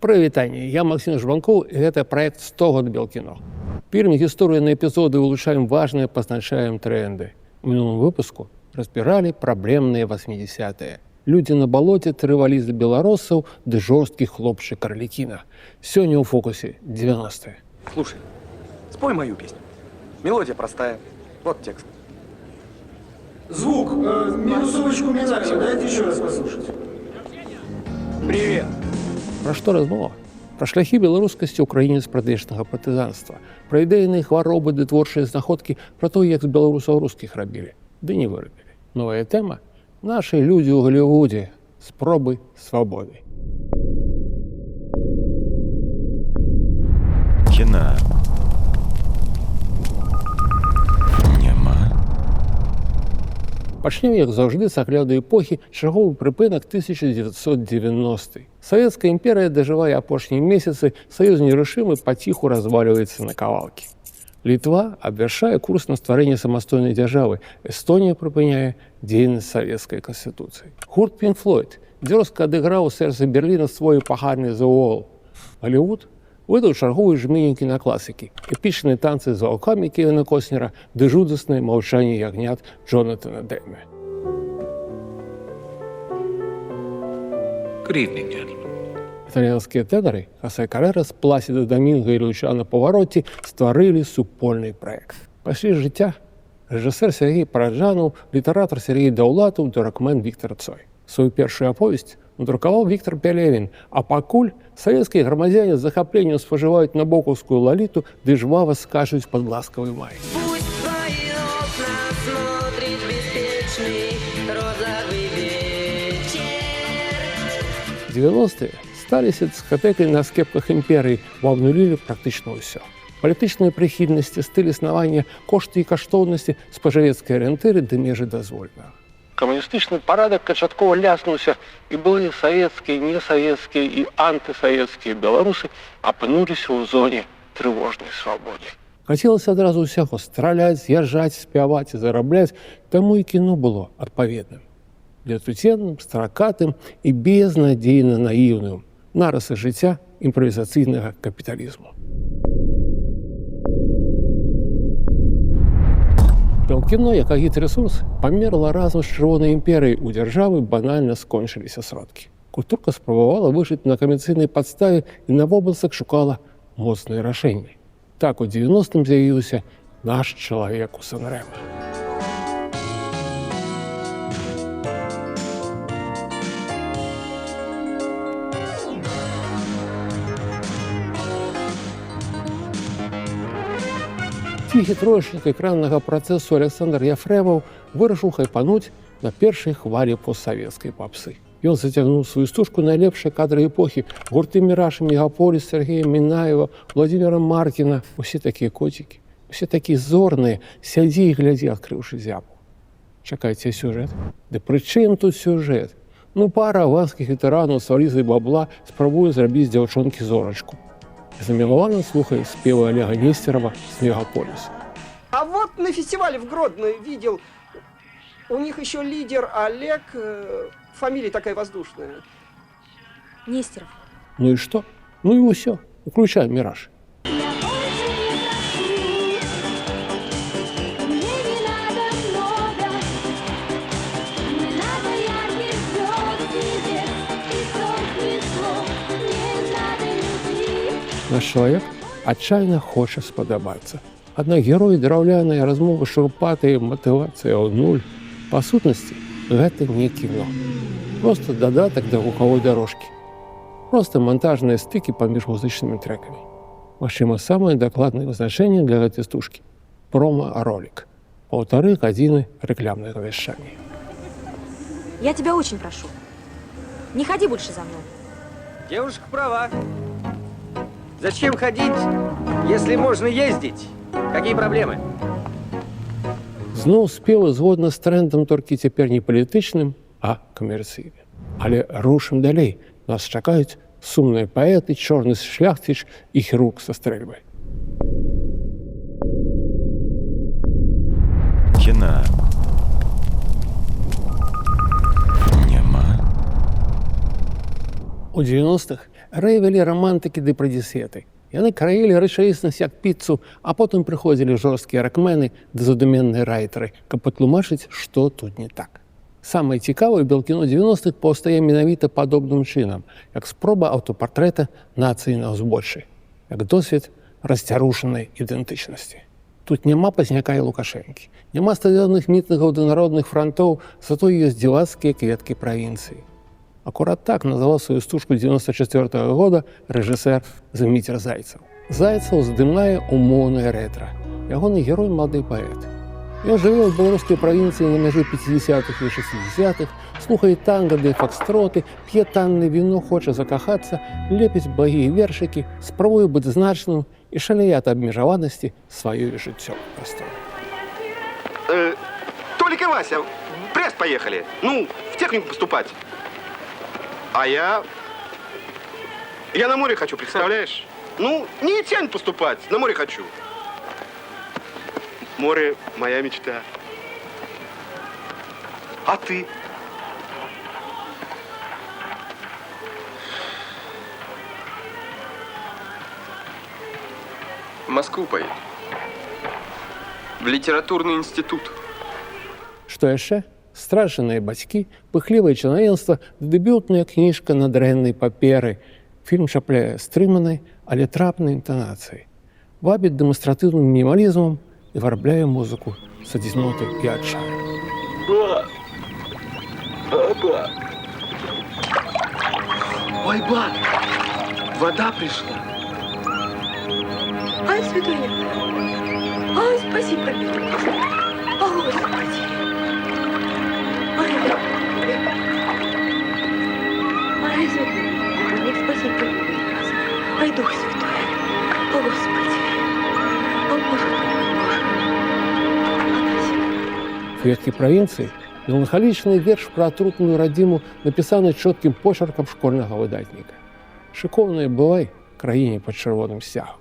Прывітанне, я Максим Жбанкоў, і гэта праект 100 год Белкіно. Пілім гісторыю на эпізоды, улучшаем важныя, пазначаем тренды. У мінулым выпуску разбіралі праблемныя 80-е. Людзі на балоце трывалі за беларусаў ды жорсткі хлопчык Арлікіна. Сёння ў фокусе 90-е. Слушай, спой мою песню. Мелодия простая. Вот текст. Звук. Минусовочку минарию. Дайте еще раз послушать. Привет. Пра што размова? Пра шляхі беларускасці ўкраіне з прадвечнага партызанства, пра ідэйныя хваробы ды творчыя знаходкі, пра то, як з беларусаў рускіх рабілі, ды не вырабілі. Новая тэма – нашы людзі ў Галівудзе, спробы свабоды. Кіна няма. Пачнем, як заўжды, з агляду эпохі, чарговы прыпынак 1990-й. Савецкая імперыя дажывае апошнія месяцы, саюз нерушымы паціху разваліваецца на кавалкі. Літва абвяшчае курс на стварэнне самастойнай дзяржавы. Эстонія прыпыняе дзейнасць савецкай канстытуцыі. Гурт Pink Floyd дзёрзка адыграў у сэрцы Берліна свой эпахальны The Wall. Галівуд выдаў чарговыя жменю кінакласікі, эпічныя танцы з ваўкамі Кевіна Коснера ды жудаснае маўчанне ягнят Джонатана Демме. Good evening, gentlemen. Італьянскія тэнары Хосе Карерас, Пласідо Дамінго і Лучано Паваротті стварылі супольны праект. Пасля жыцця рэжысэр Сергей Параджанаў, літаратар Сергей Даўлатаў, дыракмен Віктар Цой. Сваю першую аповесць надрукаваў Віктор Пялевін, а пакуль савецкія грамадзяне з захапленнем спажываюць набокаўскую лаліту ды жвава скачуць пад ласкавы май. 90-е сталіся дыскатэкай на скепках імперыі, абнулілі практычна ўсё. Палітычныя прыхільнасці, стыль існавання, кошты і каштоўнасці, спажывецкія арыентыры ды межы дазвольнага. Камуністычны парадак канчаткова ляснуўся, і былыя савецкія, несавецкія і антысавецкія беларусы апынуліся ў зоне трывожнай свабоды. Хацелася адразу ўсяго страляць, з'язджаць, спяваць і зарабляць, таму і кіно было адпаведным. Летуценным, стракатым і безнадзейна наіўным. Нарысы жыцця імправізацыйнага капіталізму. Белкіно, як агітрэсурс, памерла разам з Чырвонай імперыяй, у дзяржавы банальна скончыліся сродкі. Культурка спрабавала выжыць на камерцыйнай падставе і на вобалцах шукала моцныя рашэнні. Так у 90-м з'явіўся наш чалавек у Сан-Рэма. Ціхі троечнік экраннага працэсу Александр Яфрэмаў вырашыў хайпануць на першай хвалі постсавецкай папсы. Ён зацягнуў сваю стужку найлепшыя кадры эпохі, гурты «Міраж» і «Мегаполіс», Сергея Мінаева, Владимира Маркіна. Усе такія коцікі, усе такія зорныя, сядзі і глядзі, адкрыўшы зябу. Чакайце сюжэт? Ды пры чым тут сюжэт? Пара аванскіх ветэранаў з валізай бабла спрабуе зрабіць з дзяўчонкі зорачку. Замілавана слухае спевы Олега Нестерова с «Мегаполиса». А вот на фестивале в Гродно видел, у них еще лидер Олег, фамилия такая воздушная. Нестеров. Ну и что? Ну и все. Включаем «Мираж». Наш чалавек адчайна хоча спадабацца. Аднак героі драўляныя, размовы шурпатыя, матывацыя ў нуль. Па сутнасці, гэта не кіно. Проста дадатак да гукавой дарожкі. Проста монтажныя стыкі паміж музычнымі трэкамі. Магчыма, самае дакладнае вызначэнне для гэтай стужкі – промо-ролик. 1,5 гадзіны рэкламнага вяшчання. Я тебя очень прошу, не ходи больше за мной. Девушка права. Зачем ходить, если можно ездить? Какие проблемы? Зноў спевы згодна з трэндам, толькі цяпер не палітычным, а камерцыйным. Але рушым далей. Нас чакаюць сумныя паэты, чорны шляхціч і хірург са стрэльбай. Кіна няма. У 90-х Рэйвалі романтики ды прадзісеты. Яны краілі рэчаіснасць як піцу, а потым прыходзілі жорсткія рэкмены ды задуменныя райтары, каб патлумачыць, што тут не так. Самае цікавае белкіно 90-х паўстае менавіта падобным чынам, як спроба аўтапартрэта нацыі на ўзбольшай, як досвед расцярушанай ідэнтычнасці. Тут няма Пазняка і Лукашэнкі, няма стадыённых мітынгаў ды народных франтоў, зато ёсць дзівацкія кветкі правінцыі. Акурат так назваў сваю стужку 94-го года рэжысэр Зміцер Зайцаў. Зайцаў здымнае умоўнае рэтра. Ягоны герой малады паэт. Ён жыве ў беларускай правінцыі на мяжы 50-х і 60-х, слухае танга ды факстроты, п'е таннае віно, хоча закахацца, лепіць благія вершыкі, спрабуе быць значным і шалее ад абмежаванасці сваёй жыццёвай прасторы. Толик и Вася, в Брест поехали. Ну, в технику поступать. А я на море хочу, представляешь? Ну, не тянь поступать, на море хочу. Море – моя мечта. А ты? В Москву поеду. В литературный институт. Што яшчэ? Страшаныя бацькі, пыхлівае чалавенства, дэбютная кніжка на дрэннай паперы. Фільм чапляе стрыманай, але трапнай інтанацыяй. Вабіць дэманстратыўным мінімалізмам і варабляе музыку з адзіноты і адчаю. Ой, ба, вода пришла. Ай, Светуня! Ай, спасибо! О, Господи! Ай, Светуня! Спасибо! Ай, Дух Святой! О, Господи! О, Боже мой! «Кветкі правінцыі» – меланхалічны верш пра атрутную радзіму, напісаны чоткім почеркам школьнага выдатніка. Шыкоўная бывай краіне пад чырвоным сцягам.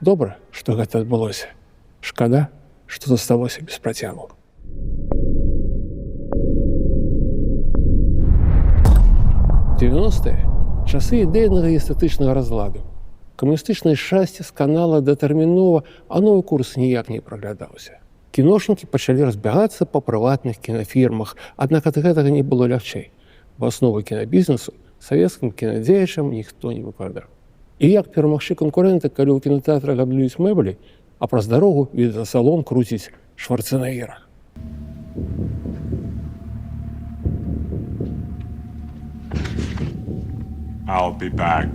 Добра, што гэта адбылося. Шкада, што засталося без працягу. В 90-е часы ідэйнага і эстэтычнага разладу. Камуністычнае шчасце сканала датэрмінова, а новы курс ніяк не праглядаўся. Кіношнікі пачалі разбягацца па прыватных кінафірмах, аднак ад гэтага не было лягчэй. В аснову кінабізнесу савецкім кінадзеячам ніхто не выкладаў. І як перамагчы канкурэнта, калі ў кінатэатрах габлююць мэблі, а праз дарогу відэасалон круціць Шварцэнеггера. I'll be back.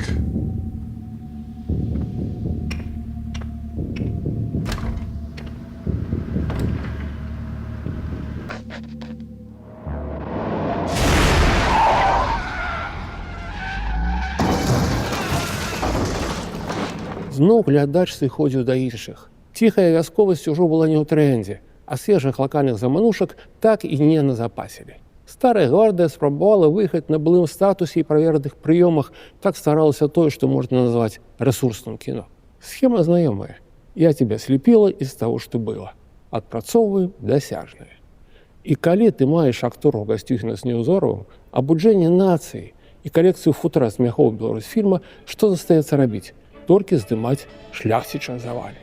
Зноў глядач сыходзіў да іншых. Ціхая вясковасць ужо была не ў трэндзе, а свежых лакальных заманушак так і не назапасілі. Старая гвардыя спрабавала выехаць на былым статусе і правераных прыёмах, так старалася тое, што можна назваць рэсурсным кіно. Схема знаёмая. Я тебя слепила из того, что было. Адпрацоўваем дасяжнае. І калі ты маеш актору Гасцюхіна з Неўзоровым, абуджэнне нацыі і калекцыю футра з мяхоў Беларусьфільма, што застаецца рабіць? Толькі здымаць шляхціча завалі.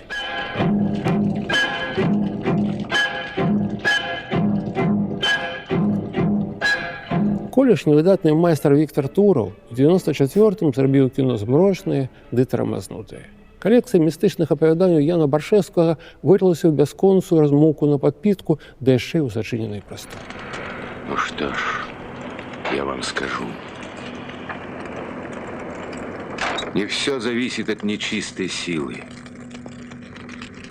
Колішні выдатны майстар Віктар Тураў у 94-м зрабіў кіно змрочнае ды тарамазнутае. Калекцыя містычных апавяданняў Яна Баршэўскага вылілася ў бясконцую размоўку на падпітку, да яшчэ ў зачыненай прасторы. Ну что ж, я вам скажу. Не все зависит от нечистой силы.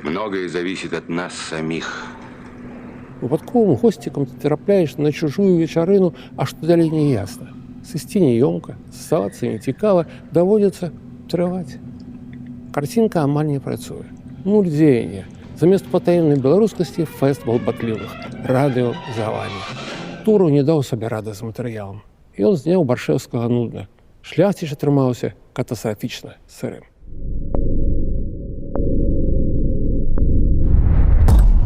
Многое зависит от нас самих. Выпадковым госцікам ты трапляеш на чужую вечарыну, а што далей не ясна. Сысці неёмка, ссацца нецікава, даводзіцца трываць. Карцінка амаль не працуе. Нуль дзеяння. Замест патаемнай беларускасці фэст балбатлівых, радыё завальных. Тураў не даў сабе рады з матэрыялам. Ён зняў Баршэўскага нудна. Шляхціч атрымаўся катастрафічна сырым.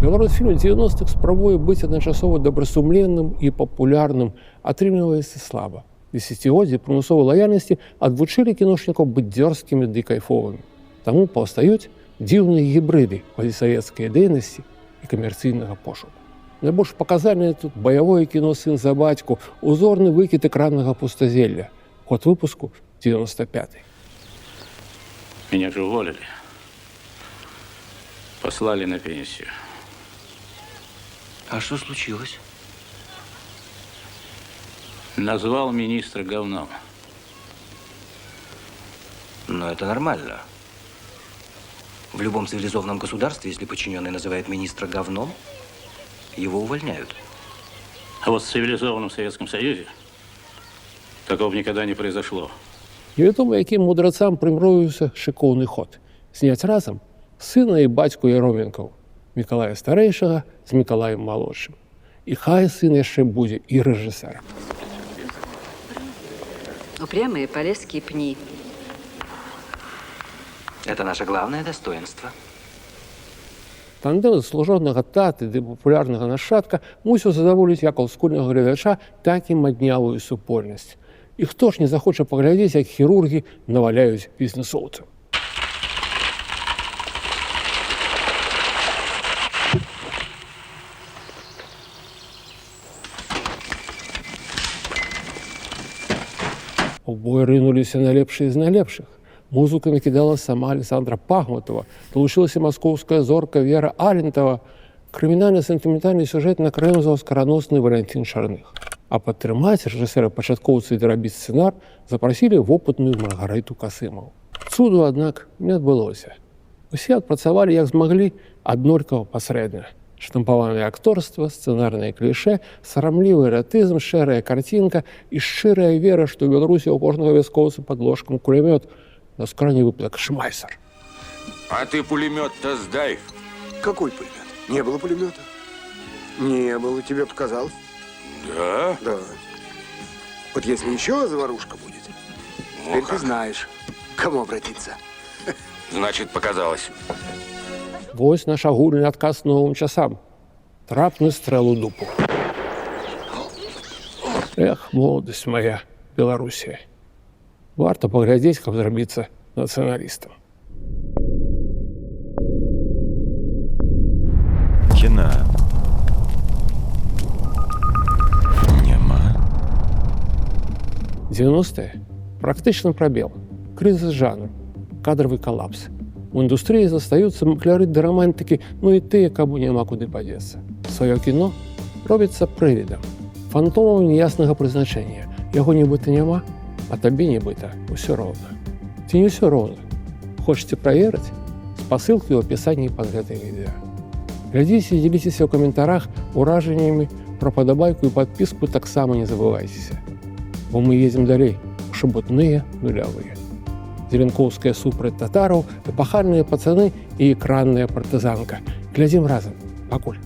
Беларусьфільм 90-х спрабуе быць адначасова добрасумленным і папулярным, атрымліваецца слаба. Десятигоддзі прымусовай лаяльнасці адвучылі кіношнікаў быць дзёрзкімі ды кайфовымі. Таму паўстаюць дзіўныя гібрыды пазісавецкай дзейнасці і камерцыйнага пошуку. Найбольш паказальнае тут баявое кіно «Сын за бацьку», узорны выкід экраннага пустазелля. Год выпуску 95-й. Меня же уволили. Послали на пенсию. А что случилось? Назвал министра говном. Но это нормально. В любом цивилизованном государстве, если подчиненный называет министра говном, его увольняют. А вот в цивилизованном Советском Союзе такого никогда не произошло. Невядома, якім мудрацам прымроіўся шыкоўны ход. Зняць разам сына і бацьку Яроменкаў, Мікалая старэйшага з Мікалаем малодшым. І хай сын яшчэ будзе і рэжысэрам. Упрямые полезские пни. Это наше главное достоинство. Тандем служонага таты ды папулярнага нашчадка мусіў задаволіць як олдскульнага гледача, так і маднявую супольнасць. І хто ж не захоча паглядзець, як хірургі наваляюць бізнесоўцам. У бой рынуліся найлепшыя з найлепшых. Музыку накидала сама Александра Пахмутова, долучилась московская зорка Вера Алентова, крымінальна-сентыментальны сюжет накрэмзаў скараносны Валентин Шарных. А падтрымаць рэжысэра-пачаткоўцы і дарабіць сцэнар запрасілі вопытную Маргарыту Касымаў. Цуду, аднак, не адбылося. Усе адпрацавалі, як змаглі, аднолькава пасрэдна. Штампаванае акторства, сцэнарнае кліше, сарамлівы эратызм, шэрая карцінка і шчырая вера, што ў Беларусі у кожнага вяскоўца пад ложкам кулямёт, на скрайний выпадок Шмайсер. А ты пулемет-то сдай. Какой пулемет? Не было пулемета. Не было, тебе показалось. Да? Да. Вот если еще заварушка будет, теперь ты знаешь, к кому обратиться. Значит, показалось. Вось наш агульны адказ новым часам. Трапны стрэл у дупу. Эх, моладасць моя, Беларусія. Варта паглядзець, каб зрабіцца нацыяналістам. Кіна няма. 90-е практычна прабел, крызіс жанру, кадравы калапс. У індустрыі застаюцца макляры да романтыкі, ну і тыя, каму няма куды падзецца. Сваё кіно робіцца прывідам, фантомам неяснага прызначэння. Яго нібыта няма, а табе нібыта ўсё роўна. Ці не ўсё роўна? Хочаце праверыць? Спасылкі ў апісанні пад гэтым відэа. Глядзіце і дзеліцеся ў каментарах уражаннямі пра падабайку і падпіску таксама не забывайцеся. Бо мы едзем далей у шабутныя нулявыя. Зеленкоўская супраць татараў, эпахальныя пацаны і экранная партызанка. Глядзім разам. Пакуль.